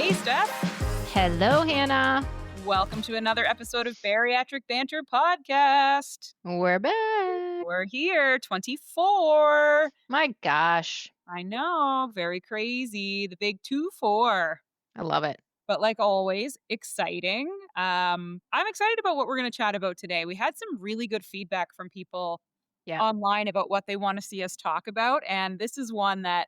Hey, Steph. Hello, Hannah. Welcome to another episode of Bariatric Banter Podcast. We're back. We're here, 24. My gosh, I know, very crazy. The big 2-4. I love it. But like always, exciting. I'm excited about what we're going to chat about today. We had some really good feedback from people Yeah. online about what they want to see us talk about. And this is one that,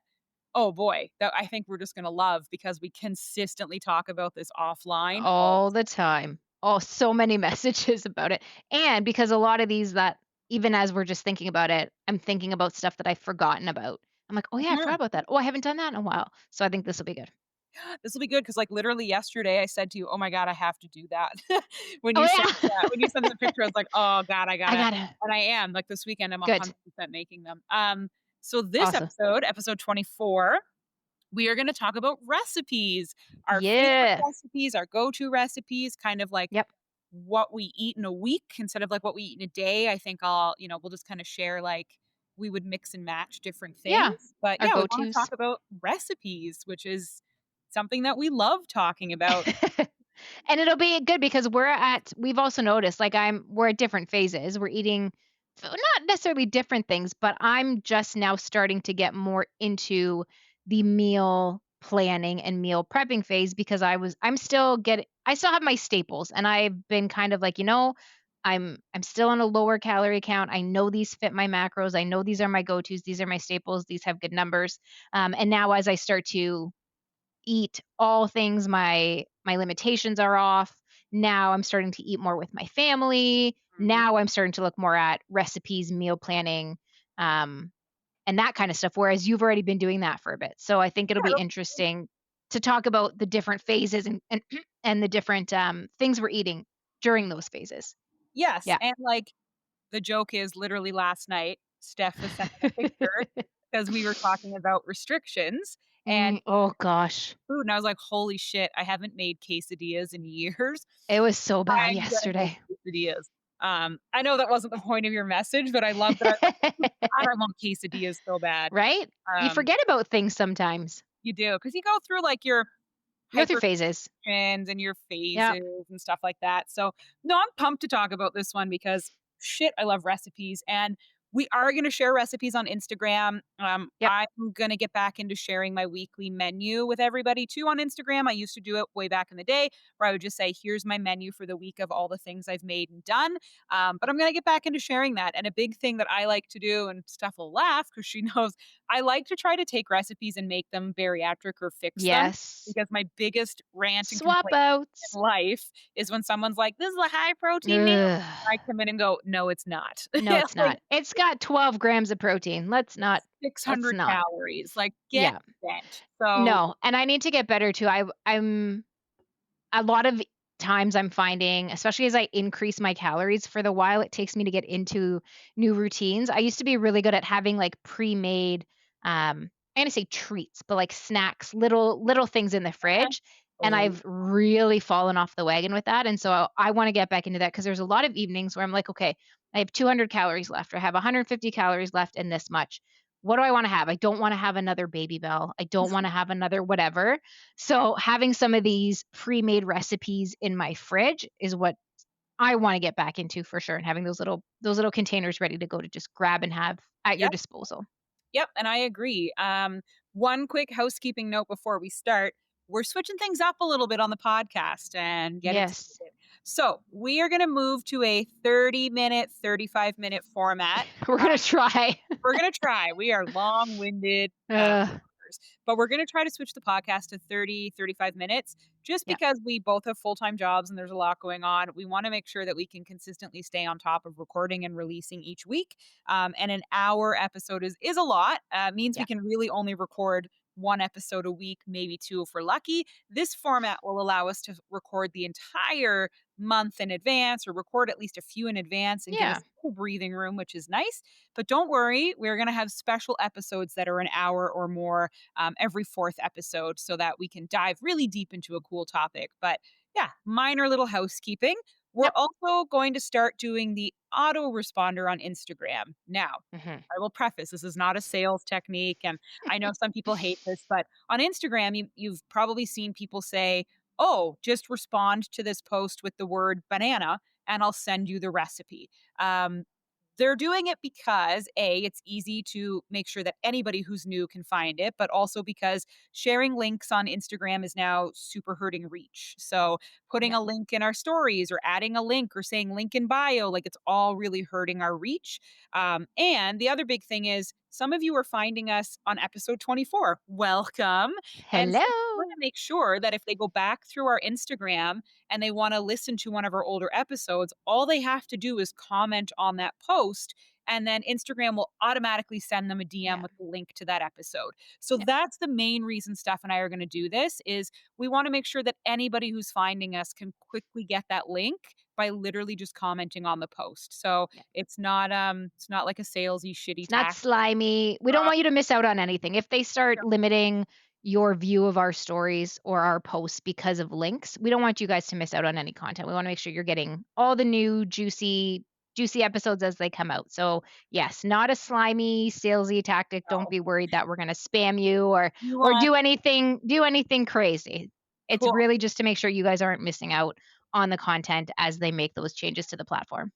oh boy, that I think we're just going to love because we consistently talk about this offline. All the time. Oh, so many messages about it. And because a lot of these that even as we're just thinking about it, I'm thinking about stuff that I've forgotten about. I'm like, oh yeah, I forgot about that. Oh, I haven't done that in a while. So I think this will be good. This will be good because, like, literally yesterday I said to you, "Oh my god, I have to do that." When Oh you sent yeah. that when you sent the picture, I was like, "Oh god, I I gotta," got it. and I am. Like, this weekend, I'm Good. 100% making them. So this Awesome. episode 24, we are gonna talk about recipes, our favorite Yeah. recipes, our go-to recipes, kind of like Yep. what we eat in a week instead of, like, what we eat in a day. I think we'll just kinda share, like, we would mix and match different Yeah. things. But, Our yeah, we wanna go-tos. talk about recipes, which is something that we love talking about. And it'll be good because we've also noticed like we're at different phases. We're eating not necessarily different things, but I'm just now starting to get more into the meal planning and meal prepping phase because I still have my staples and I've been kind of like, I'm still on a lower calorie count. I know these fit my macros. I know these are my go-tos. These are my staples. These have good numbers. And now as I start to eat all things my limitations are off. Now I'm starting to eat more with my family. Mhm. Now I'm starting to look more at recipes, meal planning, and that kind of stuff. Whereas you've already been doing that for a bit. So I think it'll be Yeah, interesting to talk about the different phases and and the different things we're eating during those phases. yes, Yeah. and, like, the joke is literally last night, Steph was sending a picture because we were talking about restrictions and Oh gosh. food, and I was like, "Holy shit, I haven't made quesadillas in years. It was so bad I'm gonna make yesterday. quesadillas." I know that wasn't the point of your message, but I love that. I was like, "Oh my god, I want quesadillas so bad." Right? You Um, forget about things sometimes. you do because you go through, like, your You go through hyper phases. and your Yeah. phases and stuff like that. So, no, I'm pumped to talk about this one because shit, I love recipes. And we are going to share recipes on Instagram. Yep. I'm going to get back into sharing my weekly menu with everybody too on Instagram. I used to do it way back in the day where I would just say, here's my menu for the week of all the things I've made and done. But I'm going to get back into sharing that. And a big thing that I like to do, and Steph will laugh because she knows I like to try to take recipes and make them bariatric or fix them Yes. because my biggest rant and Swap complaint outs. in life is when someone's like, "This is a high protein meal." Ugh. I come in and go, "No, it's not." No, it's Like not. It's got 12 grams of protein. Let's 600 not. calories. Like, get Yeah. bent. So, No, and I need to get better too. I'm a lot of times I'm finding, especially as I increase my calories for the while it takes me to get into new routines. I used to be really good at having like pre-made I'm gonna say treats, but like snacks, little things in the uh, fridge. And oh, I've really fallen off the wagon with that. And so I want to get back into that because there's a lot of evenings where I'm like, okay, I have 200 calories left, or I have 150 calories left and this much. What do I want to have? I don't want to have another Baby Bell. I don't want to have another whatever. So having some of these pre-made recipes in my fridge is what I want to get back into for sure, and having those little containers ready to go to just grab and have at your yep, disposal. yep, and I agree. One quick housekeeping note before we start. We're switching things up a little bit on the podcast and get Yes. excited. So, we are gonna move to a 30-minute, 35-minute format. We're gonna try. We're gonna try. We are long-winded, uh, talkers, but we're gonna try to switch the podcast to 30, 35 minutes just yeah. because we both have full-time jobs and there's a lot going on. We wanna make sure that we can consistently stay on top of recording and releasing each week. And an hour episode is a lot. Means we Yeah. can really only record 1 episode a week, maybe 2 if we're lucky. This format will allow us to record the entire month in advance or record at least a few in advance and give us Yeah. a little breathing room, which is nice. But don't worry, we're going to have special episodes that are an hour or more every fourth episode so that we can dive really deep into a cool topic. But yeah, minor little housekeeping. We're Yep. also going to start doing the autoresponder on Instagram. Now, Mhm. I will preface this is not a sales technique, and I know some people hate this, but on Instagram, you've probably seen people say, "Oh, just respond to this post with the word banana, and I'll send you the recipe." Um, they're doing it because A, it's easy to make sure that anybody who's new can find it, but also because sharing links on Instagram is now super hurting reach. So putting Yeah. a link in our stories or adding a link or saying link in bio, like it's all really hurting our reach. And the other big thing is some of you are finding us on episode 24. Welcome. And so we want Hello. to make sure that if they go back through our Instagram and they want to listen to one of our older episodes, all they have to do is comment on that post. And then Instagram will automatically send them a DM Yeah. with the link to that episode. So Yeah. that's the main reason Steph and I are going to do this is we want to make sure that anybody who's finding us can quickly get that link by literally just commenting on the post. So Yeah. it's not like a salesy shitty It's not tack. slimy. We don't want you to miss out on anything. If they start limiting your view of our stories or our posts because of links, we don't want you guys to miss out on any content. We want to make sure you're getting all the new juicy episodes as they come out. So, yes, not a slimy, salesy tactic. Don't No. be worried that we're going to spam you You or want do anything crazy. It's cool. really just to make sure you guys aren't missing out on the content as they make those changes to the platform.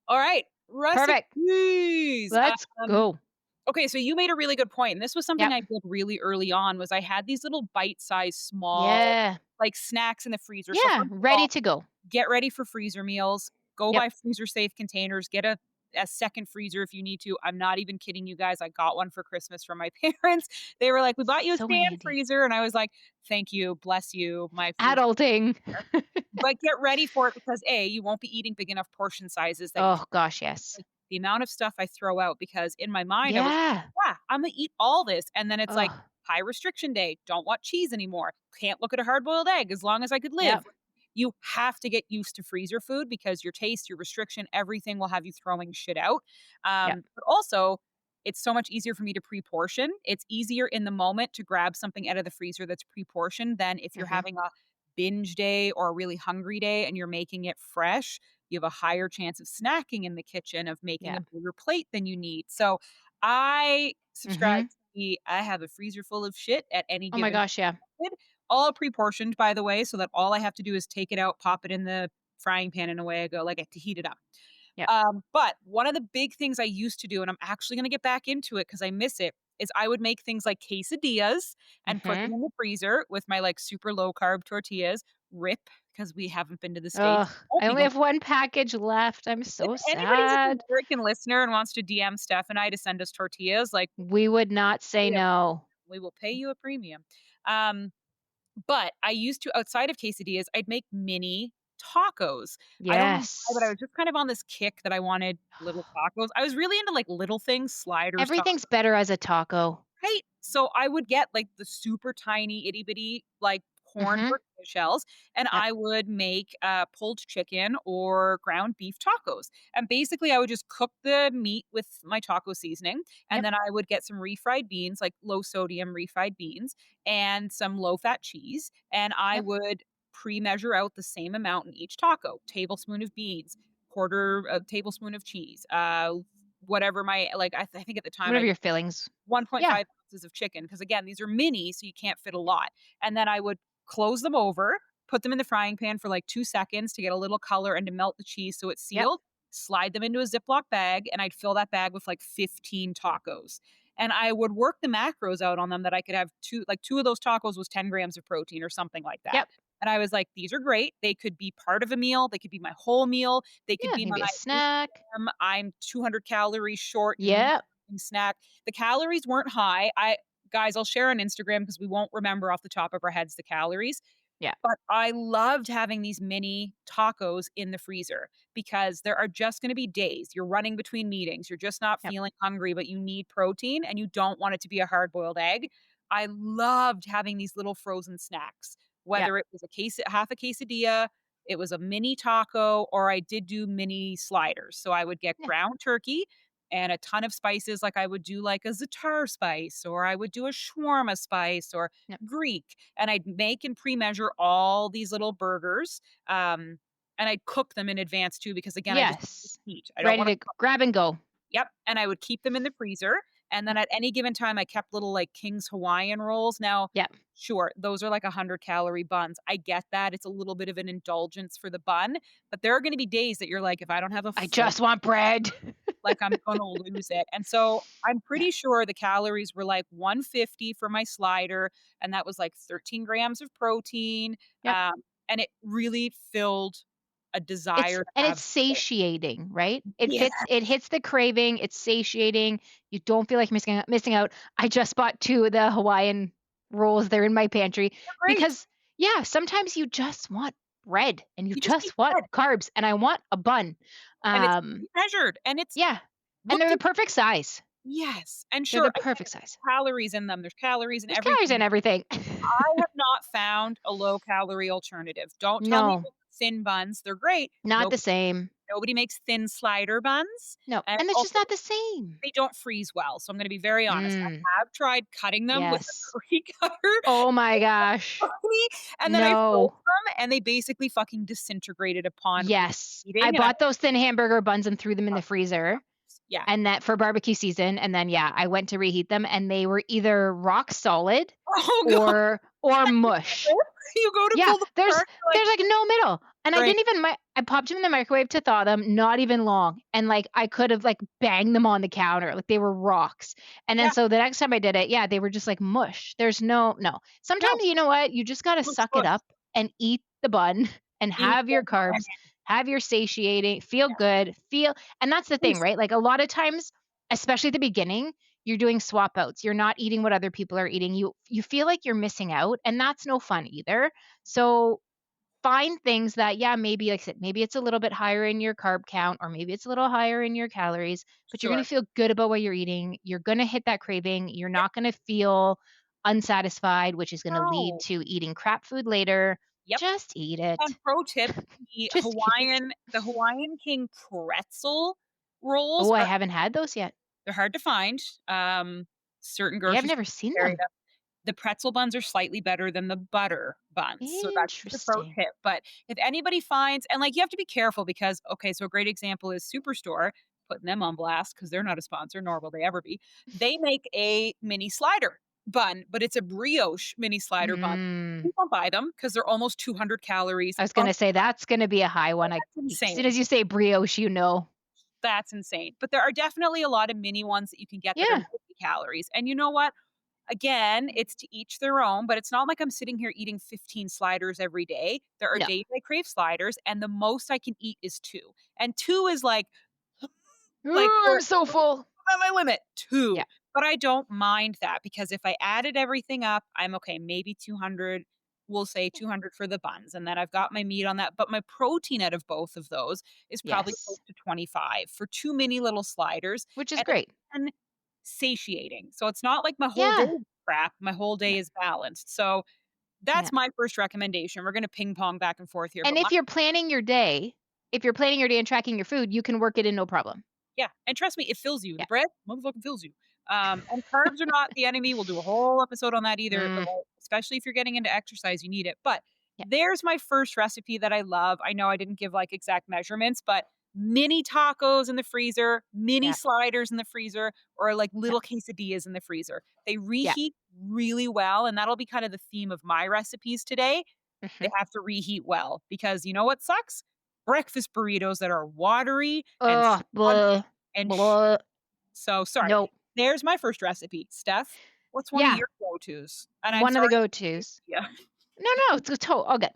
All right. Perfect. Recipes. Let's go. Okay, so you made a really good point, and this was something Yep. I did really early on was I had these little bite-sized small, Yeah. like, snacks in the freezer. So Yeah, first of ready all, to go. get ready for freezer meals. Go Yep. buy freezer safe containers. Get a second freezer if you need to. I'm not even kidding you guys. I got one for Christmas from my parents. They were like, "We bought you a So stand handy. freezer," and I was like, "Thank you, bless you, my freezer." Adulting. But get ready for it because A, you won't be eating big enough portion sizes that you Oh gosh, yes. like, the amount of stuff I throw out because in my mind, I was like, Yeah. "Yeah, Imma eat all this," and then it's like, Oh, high restriction day, don't want cheese anymore, can't look at a hard-boiled egg as long as I could live. yep. You have to get used to freezer food because your taste, your restriction, everything will have you throwing shit out. Yep. But also, it's so much easier for me to pre-portion. It's easier in the moment to grab something out of the freezer that's pre-portioned than if you're Mhm. having a binge day or a really hungry day and you're making it fresh, you have a higher chance of snacking in the kitchen, of making Yeah. a bigger plate than you need. So I subscribe Mhm. to the I have a freezer full of shit at any Oh my given gosh, yeah. method, all pre-portioned by the way, so that all I have to do is take it out, pop it in the frying pan and away I go, like to heat it up. Yep. But one of the big things I used to do, and I'm actually gonna get back into it because I miss it, is I would make things like quesadillas and put them Mhm. in the freezer with my, like, super low carb tortillas, rip, because we haven't been to the States. Ugh, Won't I be only going. have one package left. I'm If so anybody's an sad. American listener and wants to DM Steph and I to send us tortillas, like, We would not say no. we will pay you a premium. Um, but I used to outside of quesadillas, I'd make mini tacos. I don't know why, but I Yes. was just kind of on this kick that I wanted little tacos. I was really into, like, little things, sliders, Everything's better as a taco. right? So I would get, like, the super tiny itty bitty, like, corn Mhm. tortilla shells, and Yep. I would make, pulled chicken or ground beef tacos, and basically, I would just cook the meat with my taco seasoning, and Yep. then I would get some refried beans, like low sodium refried beans, and some low fat cheese, and I Yep. would pre-measure out the same amount in each taco, tablespoon of beans, quarter a tablespoon of cheese, whatever my like, I think at the time I Whatever your fillings. Yeah. 1.5 ounces of chicken because again, these are mini, so you can't fit a lot. And then I would close them over, put them in the frying pan for like 2 seconds to get a little color and to melt the cheese so it's Yep. sealed, slide them into a Ziploc bag, and I'd fill that bag with like 15 tacos. And I would work the macros out on them that I could have two of those tacos was 10 grams of protein or something like that. Yep. And I was like, these are great. They could be part of a meal. They could be my whole meal. They could Yeah, be my maybe a 8 snack. I'm 200 calories short and need Yep. something snack. The calories weren't high. I guys, I'll share on Instagram because we won't remember off the top of our heads the calories. Yeah. But I loved having these mini tacos in the freezer because there are just going to be days you're running between meetings. You're just not Yep. feeling hungry, but you need protein and you don't want it to be a hard boiled egg. I loved having these little frozen snacks, Yep. whether it was half a quesadilla, it was a mini taco, or I did do mini sliders. So I would get Yeah. ground turkey and a ton of spices. Like I would do like a za'atar spice, or I would do a shawarma spice, or Yep. Greek, and I'd make and pre-measure all these little burgers. Um, and I'd cook them in advance too because, again, I just Yes. heat. I don't Ready wanna. to grab and go. Yep, and I would keep them in the freezer, and then at any given time, I kept little, like, King's Hawaiian rolls. Now, Yeah. sure, those are like 100-calorie buns. I get that, it's a little bit of an indulgence for the bun, but there are gonna be days that you're like, "If I don't have a I full, just want bread. like, I'm gonna lose it," and so, I'm Yeah. pretty sure the calories were, like, 150 for my slider, and that was, like, 13 grams of protein, Yep. and it really filled a desire to It's have more. satiating, right? Yeah, It hits the craving, it's satiating. You don't feel like missing out. I just bought 2 of the Hawaiian rolls, they're in my pantry they're great. because yeah, sometimes you just want bread and you You just need just want bread, carbs and I want a bun. and it's Um, measured, and it's yeah, and they're looked the at. perfect size. Yes, and They're sure, the again, perfect size. calories in them, there's calories in There's calories in everything. everything. I have not found a low-calorie alternative. Don't tell me No, about thin buns, they're great. not the Nobody same. nobody makes thin slider buns, No, and and it's just also not the same. they don't freeze well, so I'm gonna be very honest. Mm, I have tried cutting them with a yes. cookie cutter Oh my gosh. company, and then I froze No. them, and they basically fucking disintegrated upon Yes. I reheating, and I'm bought those thin hamburger buns and threw them in the freezer, yeah. and that for barbecue season, and then, yeah, I went to reheat them, and they were either rock solid Oh god, or mush. you go to Yeah, pull them apart, you're like, there's, like, no middle, and I "Great." didn't even I popped them in the microwave to thaw them, not even long, and, like, I could have, like, banged them on the counter, like, they were rocks, and then Yeah, so the next time I did it, yeah, they were just like mush. There's no. no, Sometimes, you know what? You just gotta mush, suck it mush. up and eat the bun and Eat have your them, carbs, have your satiating, feel yeah, good, and that's the thing, please. right? Like, a lot of times, especially at the beginning, you're doing swap outs. You're not eating what other people are eating. You feel like you're missing out, and that's no fun either. So find things that, yeah, maybe like I said, maybe it's a little bit higher in your carb count, or maybe it's a little higher in your calories, but you're gonna Sure. feel good about what you're eating. You're gonna hit that craving. You're Yep. not gonna feel unsatisfied, which is gonna lead No. to eating crap food later. Yep. Just eat it. And pro tip, Just eat it. The Hawaiian King pretzel rolls Oh, I are haven't had those yet. they're hard to find. Certain Yeah, I've grocery never stores seen carry them. them. The pretzel buns are slightly better than the butter buns, so that's just a pro Interesting. tip, but if anybody finds, and, like, you have to be careful because, okay, so a great example is Superstore, putting them on blast because 'cause they're not a sponsor, nor will they ever be. They make a mini slider bun, but it's a brioche mini slider bun. Mm. Please don't buy them because 'cause they're almost 200 calories. I was Oh, gonna say that's gonna be a high one. that's As insane. soon as you say brioche, you know. That's insane, but there are definitely a lot of mini ones that you can get that are Yeah. 50 calories, and you know what? Again, it's to each their own, but it's not like I'm sitting here eating 15 sliders every day. There are No. days I crave sliders, and the most I can eat is 2, and 2 is like, Ooh, we're I'm so full. at my limit, 2, Yeah. but I don't mind that because if I added everything up, I'm okay, maybe 200, we'll say 200 for the buns, and then I've got my meat on that, but my protein out of both of those is probably close Yes. to 25 for 2 mini little sliders, Which is and great. again, satiating, so it's not like my whole day Yeah. is crap, my whole No. day is balanced, so Yeah. that's my first recommendation. We're gonna ping pong back and forth here, And but my if you're planning your day and tracking your food, you can work it in no problem. yeah, and trust me, it fills you. The Yeah. bread motherfucking fills you. And carbs are not the enemy. We'll do a whole episode on that either, Mm, especially if you're getting into exercise, you need it. But yeah. there's my first recipe that I love. I know I didn't give like exact measurements, but mini tacos in the freezer, mini Yeah. sliders in the freezer, or like Yeah. little quesadillas in the freezer. They Yeah. reheat really well, and that'll be kind of the theme of my recipes today. They Mhm. have to reheat well because you know what sucks? Breakfast burritos that are watery and Ugh, soggy blah, and blah. so sorry. Nope. There's my first recipe. Steph, what's one of Yeah, your go-tos? And I'm one of the sorry. go-tos. Yeah. No, it's all good.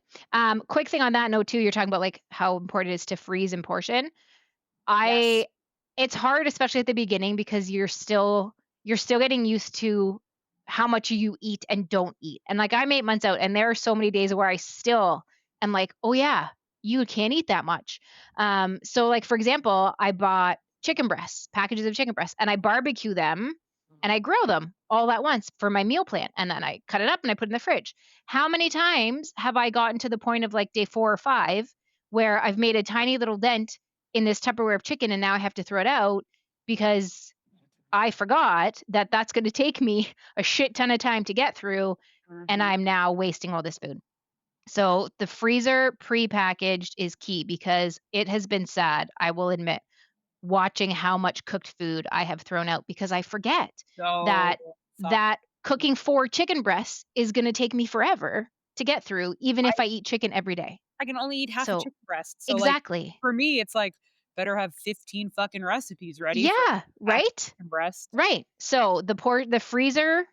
Quick thing on that note too, you're talking about, like, how important it is to freeze and portion. Yes. I It's hard, especially at the beginning, because you're still getting used to how much you eat and don't eat. And, like, I'm 8 months out, and there are so many days where I still am like, "Oh, yeah, you can't eat that much." So, like, for example, I bought chicken breasts, packages of chicken breasts, and I barbecue them, and I grill them all at once for my meal plan, and then I cut it up and I put it in the fridge. How many times have I gotten to the point of, like, day 4 or 5 where I've made a tiny little dent in this Tupperware of chicken, and now I have to throw it out because I forgot that that's gonna take me a shit ton of time to get through, and Mhm. I'm now wasting all this food. So the freezer prepackaged is key because it has been sad, I will admit, watching how much cooked food I have thrown out because I forget So that fuck. cooking 4 chicken breasts is gonna take me forever to get through, even I if I eat chicken every day. I can only eat half a So chicken breast. So, like, exactly. for me, it's like, better have 15 fucking recipes ready for Yeah, half a right? chicken breast. Right. So the freezer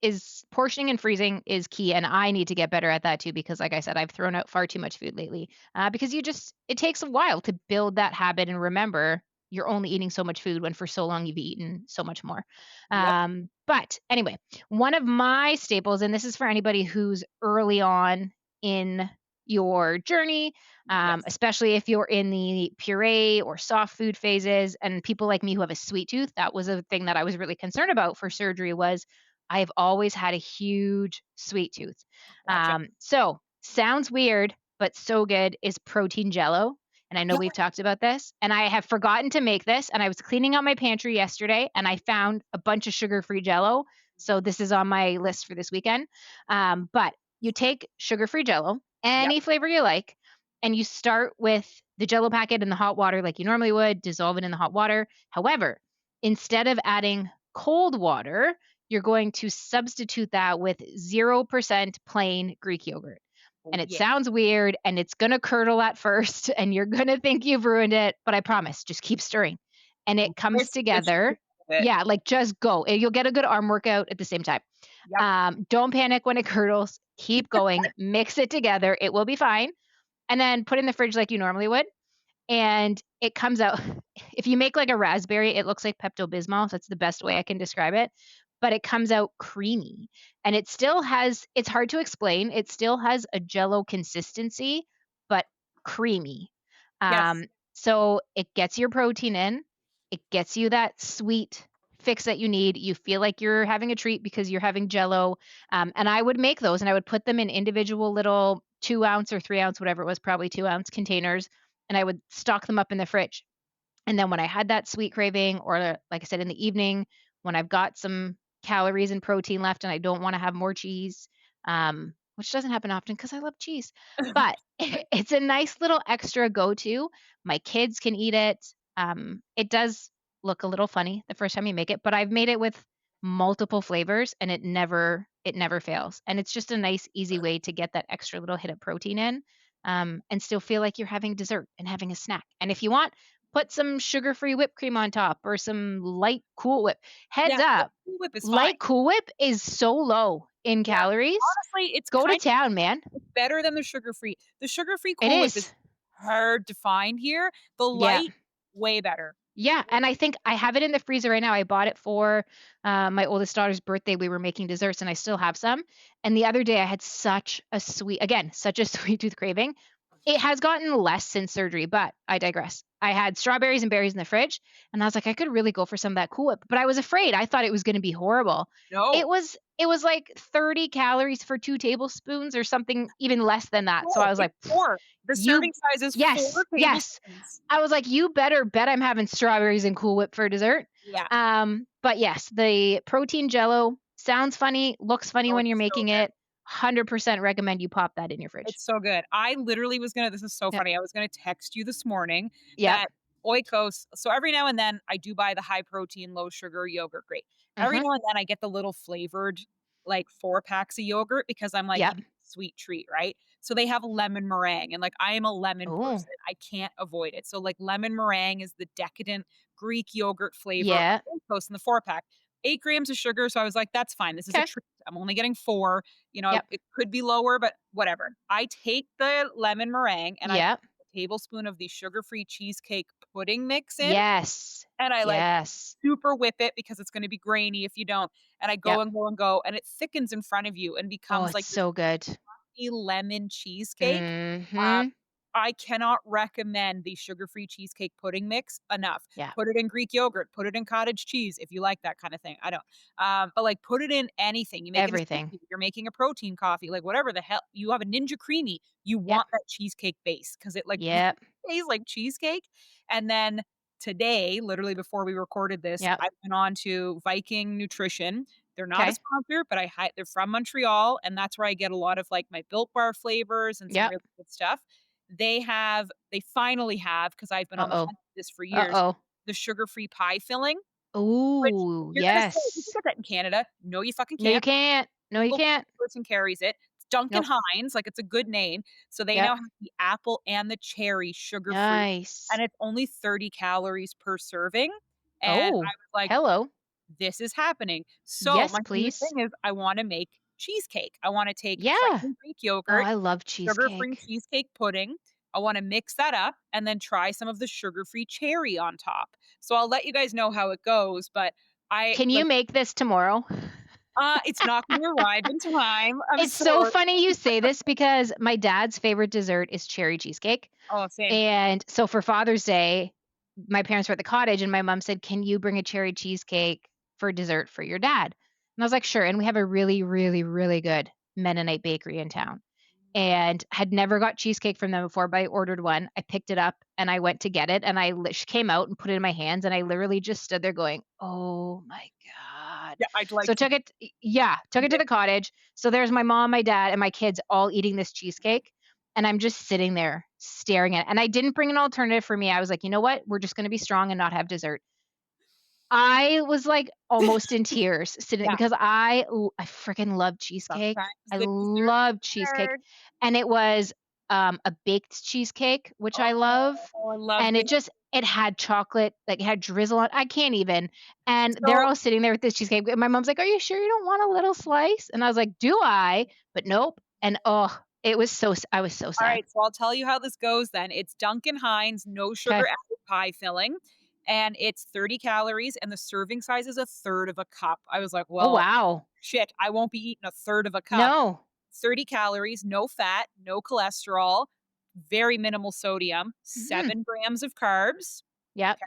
is portioning and freezing is key, and I need to get better at that too because, like I said, I've thrown out far too much food lately. Because it takes a while to build that habit and remember you're only eating so much food when for so long you've eaten so much more. Yep. But anyway, one of my staples, and this is for anybody who's early on in your journey, Yes. especially if you're in the puree or soft food phases, and people like me who have a sweet tooth. That was a thing that I was really concerned about for surgery. Was I've always had a huge sweet tooth. Gotcha. So sounds weird, but so good is protein jello. And I know Yeah. we've talked about this, and I have forgotten to make this. And I was cleaning out my pantry yesterday, and I found a bunch of sugar-free jello. So this is on my list for this weekend. But you take sugar-free jello, Yep. any flavor you like, and you start with the jello packet in the hot water like you normally would, dissolve it in the hot water. However, instead of adding cold water, you're going to substitute that with 0% plain Greek yogurt. Oh, And it yeah. sounds weird and it's going to curdle at first and you're going to think you've ruined it, but I promise, just keep stirring. And it comes Risk the together. sugar of it. Yeah, like just go. And you'll get a good arm workout at the same time. Yep. Don't panic when it curdles. Keep going. Mix it together. It will be fine, and then put in the fridge like you normally would. And it comes out, if you make like a raspberry, it looks like Pepto Bismol. That's the best way I can describe it. But it comes out creamy and it still has, it's hard to explain. It still has a jello consistency, but creamy. Yes. So it gets your protein in, it gets you that sweet fix that you need. You feel like you're having a treat because you're having jello. And I would make those and I would put them in individual little 2 ounce or 3 ounce, whatever it was, probably 2 ounce containers. And I would stock them up in the fridge. And then when I had that sweet craving, or like I said, in the evening, when I've got some calories and protein left and I don't want to have more cheese, which doesn't happen often because I love cheese, but it's a nice little extra go to. My kids can eat it. It does look a little funny the first time you make it, but I've made it with multiple flavors and it never fails. And it's just a nice, easy way to get that extra little hit of protein in, and still feel like you're having dessert and having a snack. And if you want, put some sugar-free whipped cream on top or some light Cool Whip. Heads Yeah. up, Cool Whip is fine. light Cool Whip is so low in Yeah. calories. Honestly, it's Go to kind town, man. of better than the sugar-free. The sugar-free It Cool Whip is is. hard to find here. The Yeah. light, way better. Yeah, and I think I have it in the freezer right now. I bought it for my oldest daughter's birthday. We were making desserts, and I still have some. And the other day, I had such a sweet tooth craving. It has gotten less since surgery, but I digress. I had strawberries and berries in the fridge, and I was like, I could really go for some of that Cool Whip, but I was afraid. I thought it was going to be horrible. No. It was like 30 calories for 2 tablespoons or something even less than that. So No, I was it's like, 4. The you serving size is 4 yes, yes. tablespoons. I was like, "You better bet I'm having strawberries and Cool Whip for dessert." Yeah. But yes, the protein jello sounds funny, looks funny Oh, when it's you're so making good. it. 100% recommend you pop that in your fridge. It's so good. I literally was gonna this is so Yep. funny. I was gonna text you this morning Yep. that Oikos so every now and then I do buy the high protein, low sugar yogurt, great. Every Mhm. now and then I get the little flavored, like, 4 packs of yogurt because I'm like, Yep. "You need a sweet treat," right? So they have lemon meringue, and, like, I am a lemon Oh. person. I can't avoid it. So, like, lemon meringue is the decadent Greek yogurt flavor of Yeah. Oikos in the 4-pack. 8 grams of sugar, so I was like, "That's fine. This is a Okay. treat. I'm only getting 4." Yep. It could be lower, but whatever. I take the lemon meringue and I put Yep. a tablespoon of the sugar-free cheesecake pudding mix in, Yes. and I, like, Yes. super whip it because it's gonna be grainy if you don't, and I go Yep. and go and go, and it thickens in front of you and Oh, becomes it's like this so good. fluffy lemon cheesecake. Um, Mhm. I cannot recommend the sugar-free cheesecake pudding mix enough. Yeah. Put it in Greek yogurt, put it in cottage cheese if you like that kinda thing, I don't. But, like, put it in anything. You make it a Everything. smoothie, you're making a protein coffee, like, whatever the hell you have a Ninja Creamy, you Yep. want that cheesecake base because it, like, really Yep. tastes like cheesecake, and then today, literally before we recorded this, Yep. I went on to Viking Nutrition. They're not a Okay. sponsor, but they're from Montreal, and that's where I get a lot of, like, my Built Bar flavors and some Yep. really good stuff. They finally have, because 'cause I've been on the Uh-oh. hunt for this for years, Uh-oh. the sugar-free pie filling, which Ooh, you're gonna say, "You can yes. get that in Canada." No, you fucking No, you can't. can't. No, you Single can't. person carries it. It's Duncan Nope. Hines, like, it's a good name. So they Yep. now have the apple and the cherry sugar-free, Nice. and it's only 30 calories per serving, and I Oh, was like, hello. "This is happening." So Yes, my new please. thing is I wanna make cheesecake. I wanna take Yeah. plain Greek Oh, yogurt, I love sugar-free cheesecake. cheesecake pudding. I wanna mix that up and then try some of the sugar-free cherry on top. So I'll let you guys know how it goes, but I Can you like, make this tomorrow? it's not gonna arrive in time. I'm It's so sorry. funny you say this because my dad's favorite dessert is cherry cheesecake. Oh, same. And so for Father's Day, my parents were at the cottage and my mom said, "Can you bring a cherry cheesecake for dessert for your dad?" And I was like, "Sure." And we have a really, really, really good Mennonite bakery in town. And had never got cheesecake from them before, but I ordered one. I picked it up and I went to get it and she came out and put it in my hands and I literally just stood there going, "Oh my god." Yeah, I'd So like to took it to get the cottage. So there's my mom, my dad, and my kids all eating this cheesecake. And I'm just sitting there staring at it. And I didn't bring an alternative for me. I was like, you know what? We're just going to be strong and not have dessert. I was, like, almost in tears sitting yeah, because I freaking love cheesecake. sometimes I the dessert is love cheesecake, preferred. and it was, a baked cheesecake, which I love, Oh, I love and baked. it had chocolate, like, it had drizzle on I can't even, and they're So, all sitting there with this cheesecake, and my mom's like, "Are you sure you don't want a little slice?" And I was like, "Do I?" But nope, and, oh, it was so s I was so all sad. right, so I'll tell you how this goes then. It's Duncan Hines, no sugar Okay. added pie filling, and it's 30 calories, and the serving size is a third of a cup. I was like, Oh, "Well, wow. shit, I won't be eating a third of a cup." No. 30 calories, no fat, no cholesterol, very minimal sodium, Mhm. 7 grams of carbs. Yep.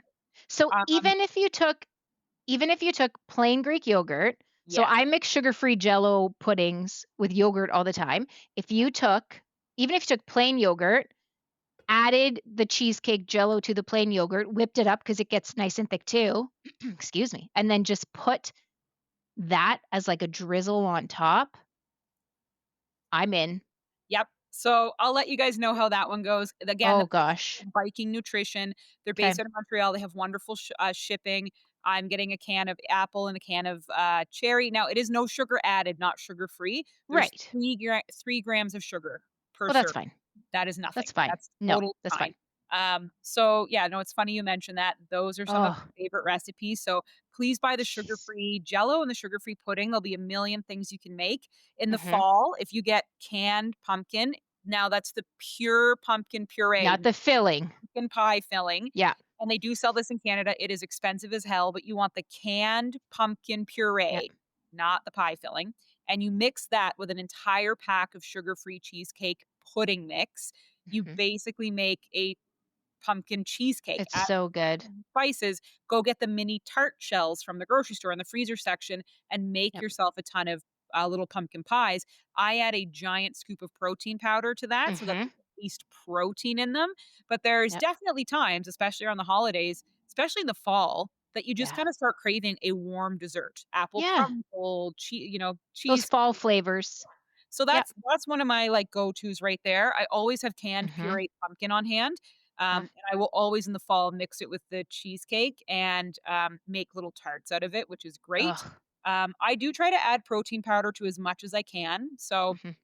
So Um, even if you took plain Greek yogurt, so yes. I mix sugar-free jello puddings with yogurt all the time. If you took Even if you took plain yogurt, added the cheesecake jello to the plain yogurt, whipped it up because it gets nice and thick too, excuse me, and then just put that as like a drizzle on top, I'm in. Yep. So I'll let you guys know how that one goes. Again, the Oh place is gosh. called Viking Nutrition. They're Okay. based out of Montreal. They have wonderful shipping. I'm getting a can of apple and a can of cherry. Now it is no sugar added, not sugar free. There's Right. 3 grams of sugar per Well, that's serving. fine. That is nothing. That's fine. That's No, totally that's fine. fine. So yeah, no, it's funny you mentioned that. Those are some of Oh. my favorite recipes. So please buy the Jeez. sugar-free jello and the sugar-free pudding. There'll be a million things you can make. In the Mhm. fall, if you get canned pumpkin, now that's the pure pumpkin puree, Not the filling. pumpkin pie filling. Yeah. And they do sell this in Canada. It is expensive as hell, but you want the canned pumpkin Yep. puree, not the pie filling. And you mix that with an entire pack of sugar-free cheesecake pudding mix. You Mhm. basically make a pumpkin cheesecake. It's Add so good. spices, go get the mini tart shells from the grocery store in the freezer section and make Yep. yourself a ton of little pumpkin pies. I add a giant scoop of protein powder to that so that Mhm. there's at least protein in them. But there's Yep. definitely times, especially around the holidays, especially in the fall, that you just Yeah. kind of start craving a warm dessert. Apple Yeah. crumble, Those cheese. fall flavors. So Yep. that's one of my, like, go-tos right there. I always have canned Mhm. pureed pumpkin on hand, Oh, and I will always in the fall mix it with the cheesecake and, make little tarts out of it, which is great. ugh. I do try to add protein powder to as much as I can, so Mhm.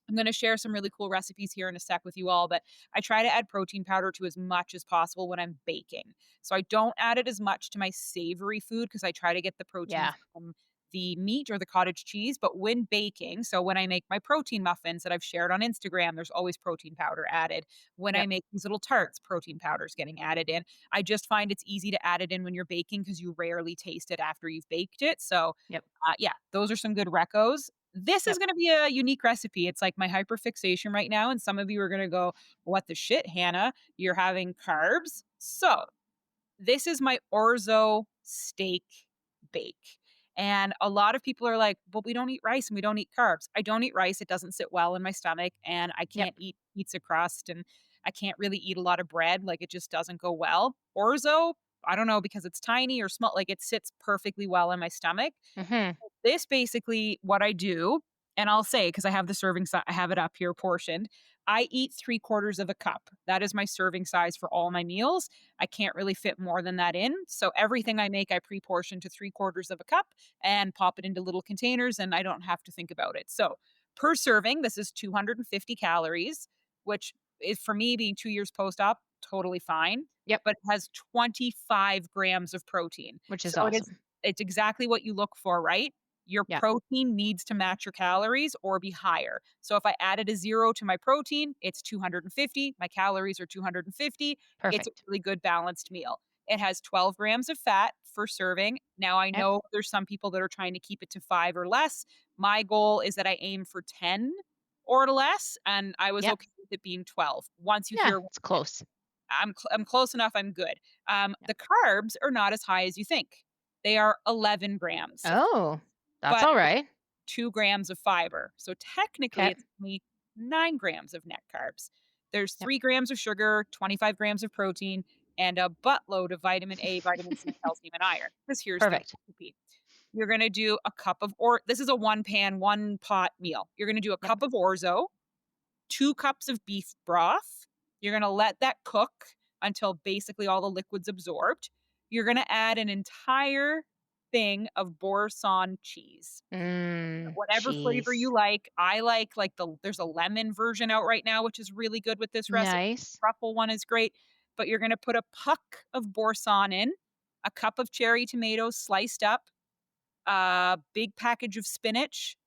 I'm gonna share some really cool recipes here in a sec with you all, but I try to add protein powder to as much as possible when I'm baking. So I don't add it as much to my savory food because I try to get the protein Yeah. from the meat or the cottage cheese. But when baking, so when I make my protein muffins that I've shared on Instagram, there's always protein powder added. When I Yep. make these little tarts, protein powder is getting added in. I just find it's easy to add it in when you're baking because you rarely taste it after you've baked it. So Yep. yeah, those are some good recos. This is Yep. gonna be a unique recipe. It's like my hyperfixation right now, and some of you are gonna go, "What the shit, Hannah? You're having carbs?" So, this is my orzo steak bake. And a lot of people are like, "But we don't eat rice and we don't eat carbs." I don't eat rice, it doesn't sit well in my stomach, and I Yep. can't eat pizza crust, and I can't really eat a lot of bread, like, it just doesn't go well. Orzo, I don't know, because it's tiny or small, like, it sits perfectly well in my stomach. Mhm. This basically what I do, and I'll say because I have the serving size, I have it up here portioned. I eat 3/4 of a cup. That is my serving size for all my meals. I can't really fit more than that in. So everything I make, I pre-portion to 3/4 of a cup and pop it into little containers, and I don't have to think about it. So per serving, this is 250 calories, which is for me being 2 years post-op, totally fine. Yep. But it has 25 grams of protein. Which is So awesome. it's exactly what you look for, right? Your Yep. protein needs to match your calories or be higher. So if I added a 0 to my protein, it's 250. My calories are 250. It's a Perfect. really good balanced meal. It has 12 grams of fat for serving. Now I Yep. know there's some people that are trying to keep it to 5 or less. My goal is that I aim for 10 or less, and I was Yep. okay with it being 12. Once you Yeah, hear it's close. I'm close enough, I'm good. Yep. The carbs are not as high as you think. They are 11 grams, Oh, that's but all it's right. 2 grams of fiber. So technically, Okay. it's only 9 grams of net carbs. There's Yep. 3 grams of sugar, 25 grams of protein, and a buttload of vitamin A, vitamin C, calcium, and iron. Because here's the Perfect. recipe. You're going to do a cup of, or this is a one pan, one pot meal. You're going to do a Yep. cup of orzo, 2 cups of beef broth. You're gonna let that cook until basically all the liquid's absorbed. You're gonna add an entire thing of Boursin cheese. Whatever flavor Cheese. you like. I like there's a lemon version out right now, which is really good with this recipe. Nice. Truffle one is great. But you're gonna put a puck of Boursin in, a cup of cherry tomatoes sliced up, a big package of spinach,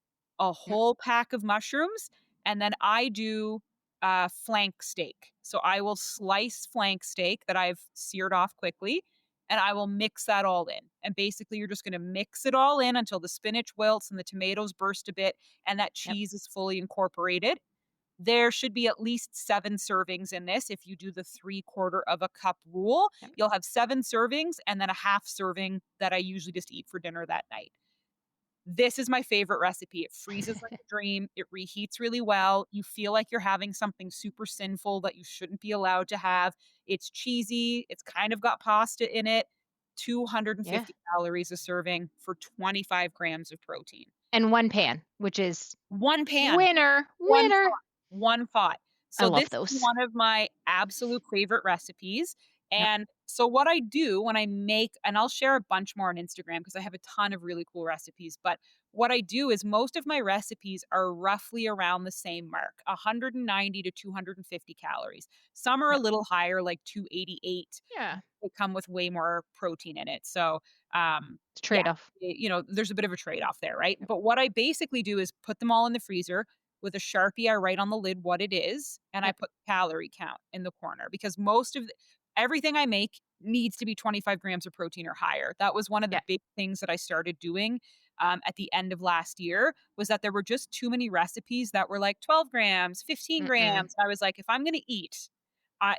a Yep. whole pack of mushrooms, and then I do flank steak. So I will slice flank steak that I've seared off quickly, and I will mix that all in. And basically, you're just going to mix it all in until the spinach wilts and the tomatoes burst a bit, and that Yep. cheese is fully incorporated. There should be at least 7 servings in this. If you do the 3/4 of a cup rule, Yep. you'll have 7 servings and then a half serving that I usually just eat for dinner that night. This is my favorite recipe. It freezes like a dream. It reheats really well. You feel like you're having something super sinful that you shouldn't be allowed to have. It's cheesy. It's kind of got pasta in it. Yeah. 250 calories a serving for 25 grams of protein. And one pan, which is One pan. winner, One winner. pot, one pot. I So this love is those. one of my absolute favorite recipes, Yep. and so what I do when I make, and I'll share a bunch more on Instagram because I have a ton of really cool recipes, but what I do is most of my recipes are roughly around the same mark, 190 to 250 calories. Some are a Yep. little higher, like 288. Yeah. They come with way more protein in it. So, It's a yeah, trade-off. there's a bit of a trade-off there, right? Yep. But what I basically do is put them all in the freezer with a Sharpie. I write on the lid what it is, and I Yep. put calorie count in the corner because everything I make needs to be 25 grams of protein or higher. That was one of the Yeah. big things that I started doing at the end of last year was that there were just too many recipes that were like 12 grams, 15 Mm-mm. grams. I was like, if I'm going to eat,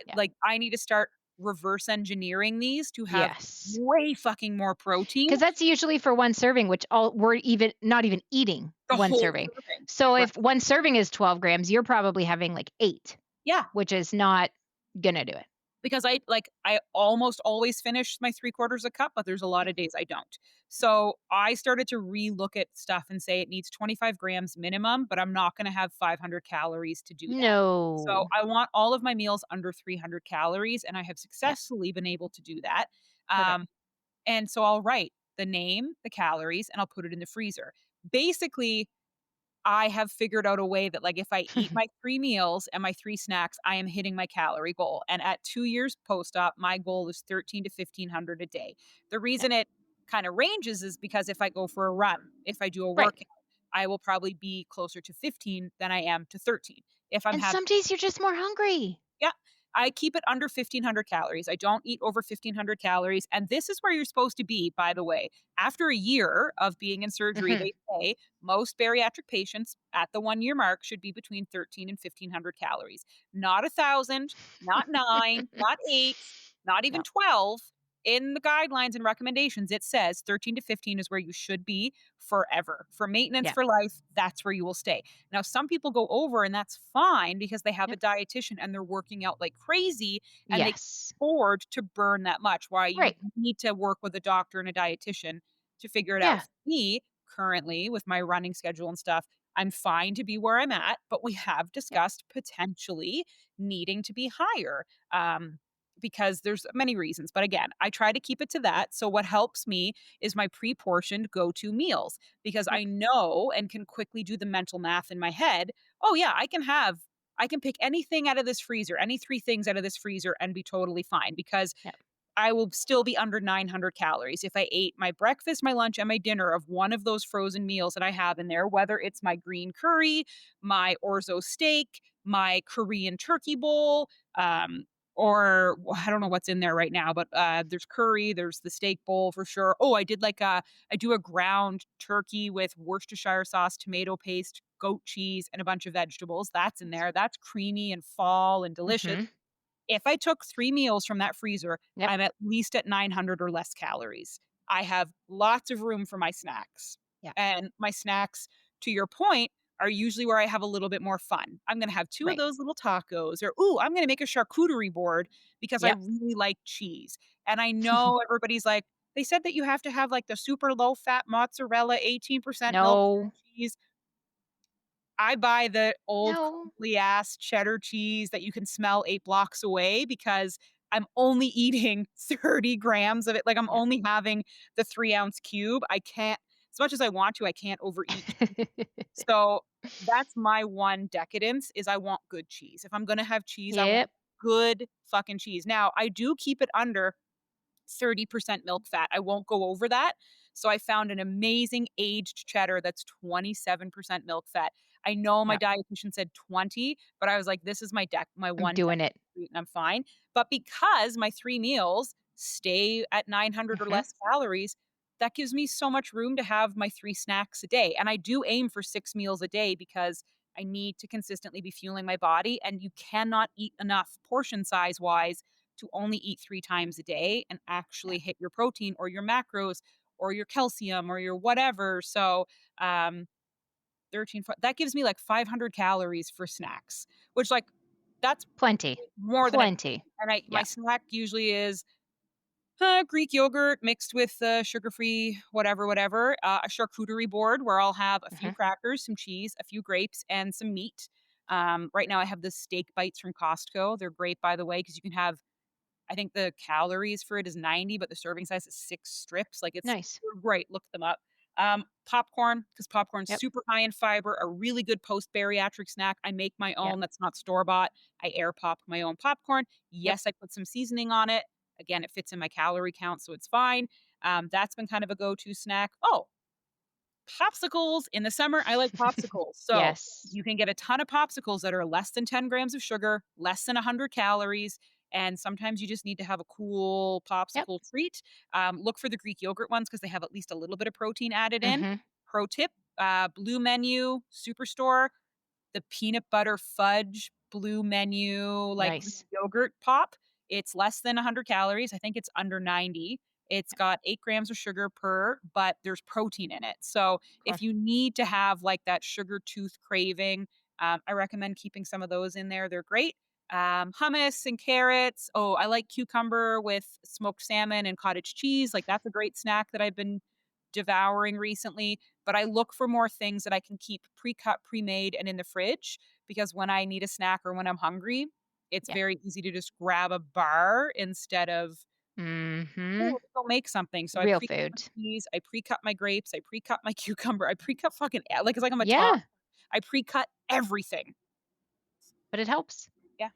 Yeah. I need to start reverse engineering these to have Yes. way fucking more protein. Because that's usually for one serving, which all we're even not even eating The one whole serving. serving. So Right. if one serving is 12 grams, you're probably having like 8, Yeah, which is not gonna do it. because I almost always finish my 3/4 a cup, but there's a lot Yep. of days I don't. So, I started to relook at stuff and say it needs 25 grams minimum, but I'm not gonna have 500 calories to do that. So, No. I want all of my meals under 300 calories, and I have Yep. successfully been able to do that. Perfect. Um, and so I'll write the name, the calories, and I'll put it in the freezer. Basically, I have figured out a way that, like, if I eat my 3 meals and my 3 snacks, I am hitting my calorie goal, and at 2 years post-op, my goal is 13 to 1,500 a day. The Yep. reason it kinda ranges is because if I go for a run, if I do a Right. workout, I will probably be closer to 15 than I am to 13. If I'm And having some days you're just more hungry. Yeah. I keep it under 1,500 calories. I don't eat over 1,500 calories. And this is where you're supposed to be, by the way. After a year of being in surgery, Mhm. they say most bariatric patients at the 1 year mark should be between 13 and 1,500 calories. Not 1,000, not 9, not 8, not even No. 12. In the guidelines and recommendations, it says 13 to 15 is where you should be forever. For maintenance Yeah. for life, that's where you will stay. Now, some people go over, and that's fine because they have a Yep. dietitian and they're working out like crazy and they can Yes. afford to burn that much. Why you Right. need to work with a doctor and a dietitian to figure it out. Yeah. For me, currently with my running schedule and stuff, I'm fine to be where I'm at, but we have Yep. discussed potentially needing to be higher. Because there's many reasons. But again, I try to keep it to that. So what helps me is my pre-portioned go-to meals because Yep. I know and can quickly do the mental math in my head. Oh yeah, I can pick anything out of this freezer, any three things out of this freezer and be totally fine because Yep. I will still be under 900 calories if I ate my breakfast, my lunch, and my dinner of one of those frozen meals that I have in there, whether it's my green curry, my orzo steak, my Korean turkey bowl, or I don't know what's in there right now, but there's curry, there's the steak bowl for sure. Oh, I do a ground turkey with Worcestershire sauce, tomato paste, goat cheese, and a bunch of vegetables. That's in Nice. there. That's creamy and fall and delicious. Mhm. If I took 3 meals from that freezer, Yep. I'm at least at 900 or less calories. I have lots of room for my snacks. Yeah. And my snacks, to your point, are usually where I have a little bit more fun. I'm gonna have 2 of Right. those little tacos or, "Ooh, I'm gonna make a charcuterie board because I Yep. really like cheese." And I know everybody's like, "They said that you have to have, like, the super low fat mozzarella, 18% milk-free No. cheese." I buy the old No. crumbly ass cheddar cheese that you can smell 8 blocks away because I'm only eating 30 grams of it, like, I'm Yep. only having the 3-ounce cube. I can't as much as I want to, I can't overeat. So, that's my one decadence is I want good cheese. If I'm gonna have cheese, I want Yep. good fucking cheese. Now, I do keep it under 30% milk fat. I won't go over that. So I found an amazing aged cheddar that's 27% milk fat. I know my Yep. dietitian said 20, but I was like, this is my I'm one doing it. and I'm fine. But because my 3 meals stay at 900 or Mhm. less calories, that gives me so much room to have my 3 snacks a day. And I do aim for 6 meals a day because I need to consistently be fueling my body. And you cannot eat enough portion size wise to only eat 3 times a day and Yeah. actually hit your protein or your macros or your calcium or your whatever. So, that gives me like 500 calories for snacks, which like that's Plenty. more than I Plenty. and I my Yeah. snack usually is Greek yogurt mixed with sugar-free whatever, whatever. A charcuterie board where I'll have a few Mhm. crackers, some cheese, a few grapes, and some meat. Right now, I have the steak bites from Costco. They're great, by the way, because you can have I think the calories for it is 90, but the serving size is 6 strips, like, it's Nice. they're great, look them up. Popcorn, because popcorn's Yep. super high in fiber, a really good post-bariatric snack. I make my Yep. own that's not store-bought. I air pop my own popcorn. Yep. Yes, I put some seasoning on it. Again, it fits in my calorie count, so it's fine. That's been kind of a go-to snack. Oh, popsicles in the summer, I like popsicles. So, Yes. you can get a ton of popsicles that are less than 10 grams of sugar, less than 100 calories, and sometimes you just need to have a cool Yep. popsicle treat. Look for the Greek yogurt ones because they have at least a little bit of protein added in. Mhm. Pro tip, Blue Menu, Superstore, the peanut butter fudge blue menu, like, Greek Nice. yogurt pop. It's less than 100 calories. I think it's under 90. It's got 8 grams of sugar per, but there's protein in it. So Cool. if you need to have like that sugar tooth craving, I recommend keeping some of those in there. They're great. Hummus and carrots. Oh, I like cucumber with smoked salmon and cottage cheese. Like that's a great snack that I've been devouring recently. But I look for more things that I can keep pre-cut, pre-made, and in the fridge because when I need a snack or when I'm hungry, it's Yeah. very easy to just grab a bar instead of Mhm. oh, go make something. So I Real pre-cut food. my cheese, I pre-cut my grapes, I pre-cut my cucumber, I pre-cut fucking like it's like I'm a top. Yeah, I pre-cut everything. but it helps. Yeah.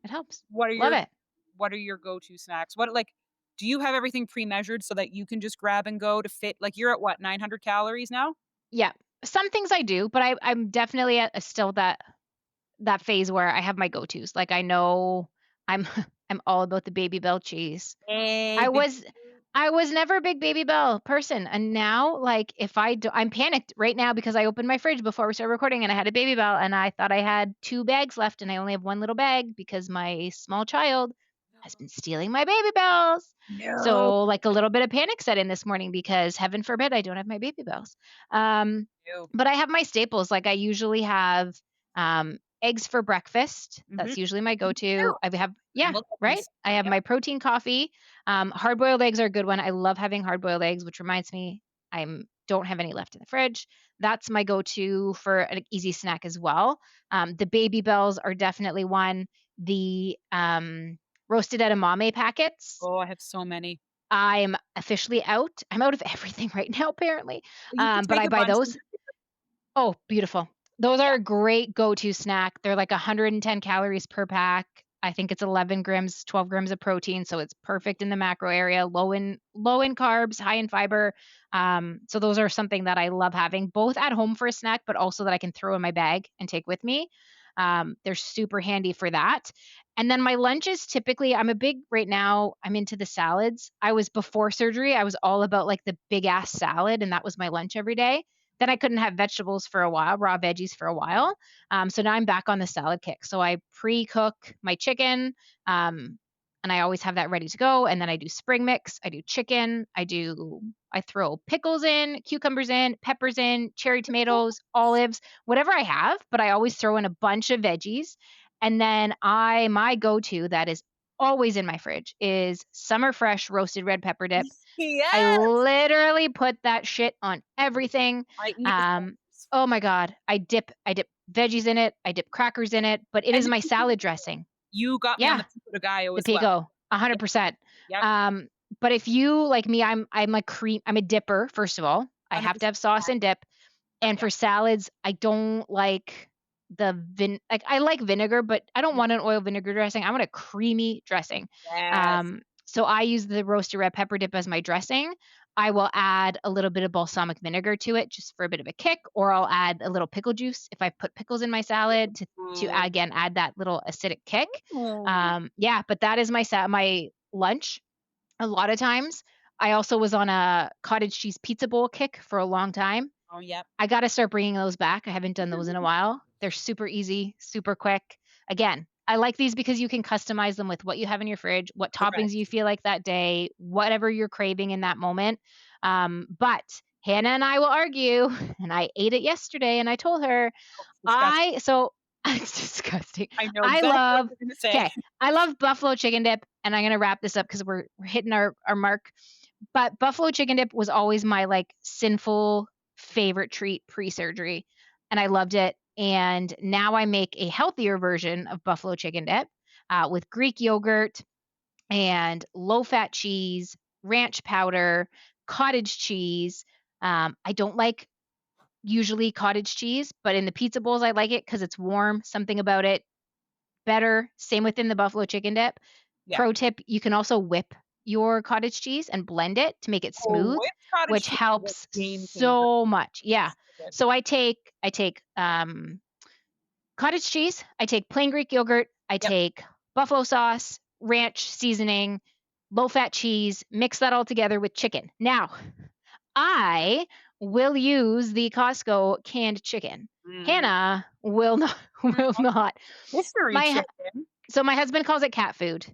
It helps. What are Love your it. what are your go-to snacks? What like do you have everything pre-measured so that you can just grab and go to fit like you're at what, 900 calories now? Yeah. Some things I do, but I'm definitely at a still that phase where I have my go-tos. Like I know I'm I'm all about the Baby Bell cheese. I Egg, baby. was I was never a big Baby Bell person, and now, like, if I do I'm panicked right now because I opened my fridge before we started recording, and I had a Baby Bell, and I thought I had 2 bags left, and I only have 1 little bag because my small child has been stealing my Baby Bells. No. So, like, a little bit of panic set in this morning because heaven forbid I don't have my Baby Bells. Um, No. but I have my staples, like, I usually have, eggs for breakfast. That's Mhm. usually my Me too. go-to. I have yeah, Look at right? this. I have Yep. my protein coffee. Hard-boiled eggs are a good one. I love having hard-boiled eggs, which reminds me, I'm don't have any left in the fridge. That's my go-to for an easy snack as well. The Baby Bells are definitely one. The roasted edamame packets. Oh, I have so many. I'm officially out. I'm out of everything right now, apparently. You can But take I a buy bunch those. Oh, beautiful. Those are yeah. a great go-to snack. They're like 110 calories per pack. I think it's 11 grams, 12 grams of protein, so it's perfect in the macro area, low in carbs, high in fiber. So those are something that I love having, both at home for a snack, but also that I can throw in my bag and take with me. They're super handy for that. And then my lunches typically, I'm a big right now, I'm into the salads. I was before surgery, I was all about like the big ass salad, and that was my lunch every day. Then I couldn't have vegetables for a while, raw veggies for a while. So now I'm back on the salad kick. So I pre-cook my chicken, and I always have that ready to go. And then I do spring mix. I do chicken. I throw pickles in, cucumbers in, peppers in, cherry tomatoes, olives, whatever I have. But I always throw in a bunch of veggies. And then my go-to that is always in my fridge is summer fresh roasted red pepper dip. I Yes! literally put that shit on everything. I eat the Um, slices. oh my god, I dip veggies in it, I dip crackers in it, but it And is the my pico de salad gallo. dressing. You got me on Yeah, the pico de gallo the as well. pico, Yep, 100%. yep, Um, but if you like me, I'm a dipper, first of all. I have to 100%. have sauce and dip. And Yep. for salads, I don't like I like vinegar, but I don't Mm, want an oil vinegar dressing. I want a creamy dressing. yes. So I use the roasted red pepper dip as my dressing. I will add a little bit of balsamic vinegar to it just for a bit of a kick, or I'll add a little pickle juice if I put pickles in my salad to Ooh. again add that little acidic kick. Ooh. Yeah, but that is my lunch. A lot of times, I also was on a cottage cheese pizza bowl kick for a long time. Oh, yep. I gotta start bringing those back. I haven't done those in a while. They're super easy, super quick. Again, I like these because you can customize them with what you have in your fridge, what toppings Correct. you feel like that day, whatever you're craving in that moment. But Hannah and I will argue, and I ate it yesterday, and I told her, Oh, it's disgusting. I so it's disgusting. I know I exactly what love you're gonna say. okay, I love buffalo chicken dip, and I'm gonna wrap this up because we're hitting our mark. But buffalo chicken dip was always my, like, sinful favorite treat pre-surgery, and I loved it, and now I make a healthier version of buffalo chicken dip, with Greek yogurt and low-fat cheese, ranch powder, cottage cheese. I don't like usually cottage cheese, but in the pizza bowls, I like it because it's warm, something about it better. Same within the buffalo chicken dip. Yeah. Pro tip, you can also whip your cottage cheese and blend it to make it Oh, smooth, whipped cottage which cheese is a helps game changer. so much. Yeah. So good. So I take cottage cheese, I take plain Greek yogurt, I Yep. take buffalo sauce, ranch seasoning, low fat cheese, mix that all together with chicken. Now, I will use the Costco canned chicken. Mm. Hannah will not will not. Mystery My chicken. so my husband calls it cat food.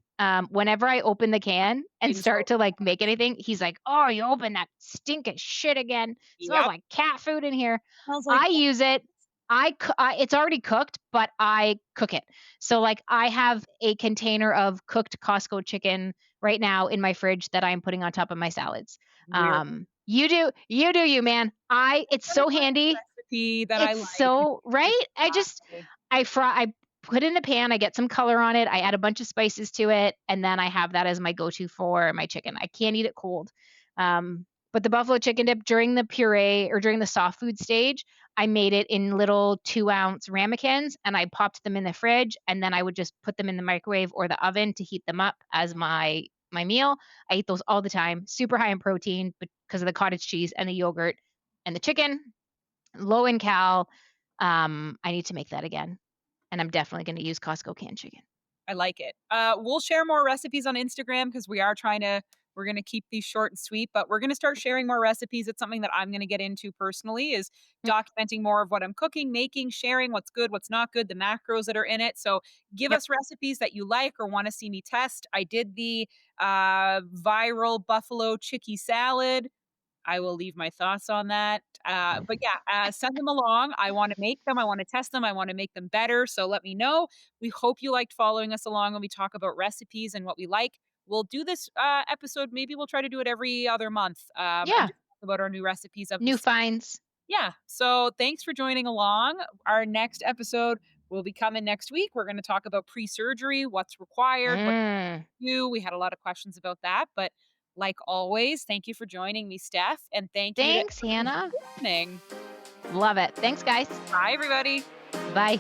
Whenever I open the can and Things go start to like make anything, he's like, "Oh, you open that stinking shit again. Smells yep. like cat food in here." Smells like I use it. It's already cooked, but I cook it. So like I have a container of cooked Costco chicken right now in my fridge that I'm putting on top of my salads. weird. You do, man. It's What a so good handy. recipe that I It's like. And so right? exactly. I put it in a pan, I get some color on it, I add a bunch of spices to it, and then I have that as my go-to for my chicken. I can't eat it cold. But the buffalo chicken dip during the puree or during the soft food stage, I made it in little 2-ounce ramekins and I popped them in the fridge and then I would just put them in the microwave or the oven to heat them up as my meal. I eat those all the time. Super high in protein because of the cottage cheese and the yogurt and the chicken. Low in cal. I need to make that again. And I'm definitely gonna use Costco canned chicken. I like it. We'll share more recipes on Instagram because we're gonna keep these short and sweet, but we're gonna start sharing more recipes. It's something that I'm gonna get into personally is Mm, documenting more of what I'm cooking, making, sharing what's good, what's not good, the macros that are in it. So give yep. us recipes that you like or want to see me test. I did the viral buffalo chicky salad. I will leave my thoughts on that. But yeah, send them along. I want to make them. I want to test them. I want to make them better. So let me know. We hope you liked following us along when we talk about recipes and what we like. We'll do this episode. Maybe we'll try to do it every other month. I Yeah. about our new recipes of the New finds. yeah. So thanks for joining along. Our next episode will be coming next week. We're going to talk about pre-surgery, what's required, what Mm. to do. We had a lot of questions about that, but like always, thank you for joining me, Steph, and thank you to Thanks, everyone Hannah. listening. Love it. Thanks, guys. Bye, everybody. Bye.